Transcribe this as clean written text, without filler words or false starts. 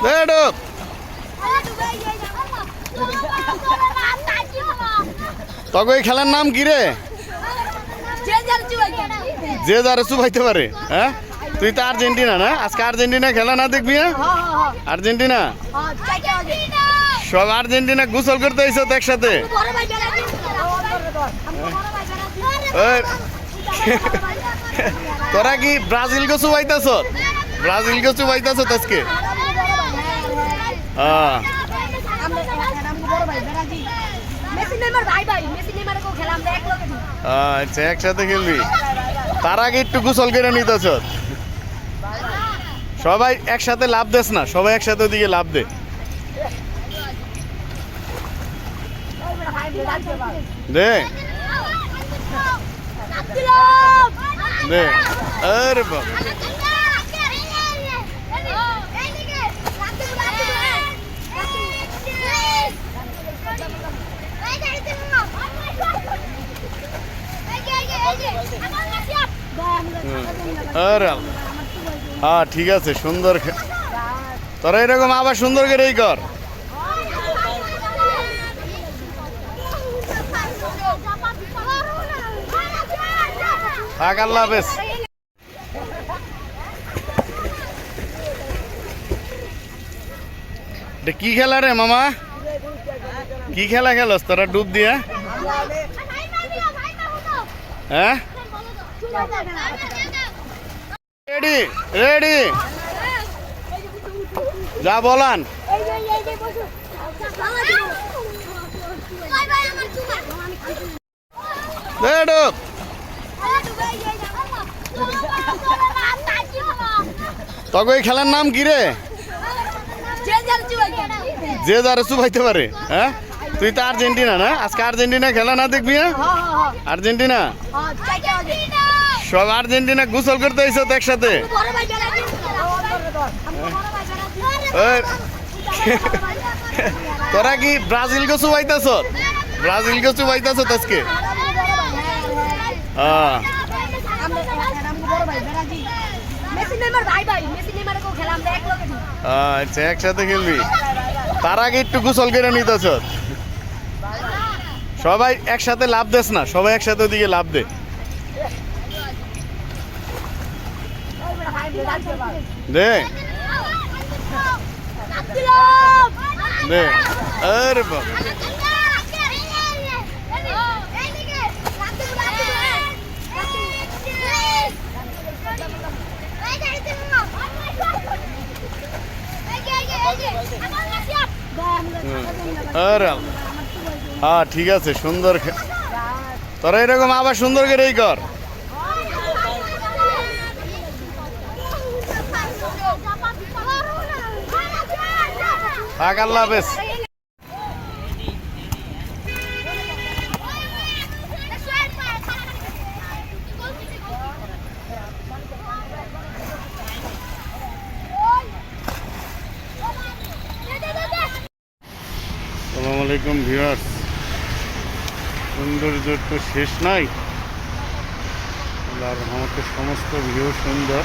বেডপ তবে এই খেলার নাম কি রে? যে যারে চুবাইতে পারে। হ্যাঁ, তুই তো আর্জেন্টিনা না? আজকে আর্জেন্টিনা খেলা না দেখবি? আর্জেন্টিনা সব আর্জেন্টিনা গোসল করতে আইছো তো একসাথে। তোরা কি ব্রাজিল কে চুবাইতেছ? ব্রাজিল কে চুবাইতেছ আজকে? আচ্ছা, একসাথে খেলবি। তার আগে একটু গোসল করে নিতেছ। সবাই একসাথে লাভ দেস না, সবাই একসাথে ওদিকে লাভ দে। দে দে। আরে বাবা, হ্যাঁ ঠিক আছে, সুন্দর। তোরা এরকম আবার সুন্দর করেই কর। থাক, আল্লাহ হাফেজ। কি খেলা রে মামা? কি খেলা খেলস তোরা ডুব দিয়ে? হ্যাঁ, রেডি রেডি, যা বলান। তবে এই খেলার নাম কি রে? যে যারে চুবাইতে পারে। হ্যাঁ, তুই তো আর্জেন্টিনা না? আজকে আর্জেন্টিনা খেলা না দেখবি? আর্জেন্টিনা সব আর্জেন্টিনা গোসল করতে আইছো তো একসাথে। তোরা কি ব্রাজিল কে চুবাইতেছ? ব্রাজিল কে চুবাইতেছ আজকে? আচ্ছা, একসাথে খেলবি। তার আগে একটু গোসল করে নিতেছ। সবাই একসাথে লাভ দেস না, সবাই একসাথে ওদিকে লাভ দে। দে দে। আরে বাবা, হ্যাঁ ঠিক আছে, সুন্দর। তোরা এরকম আবার সুন্দর করেই কর। থাক, আল্লাহ হাফেজ। আসসালামু আলাইকুম ভিউয়ার্স। সৌন্দর্য তো শেষ নাই, আল্লাহর রহমতে সমস্ত ভিউ সুন্দর।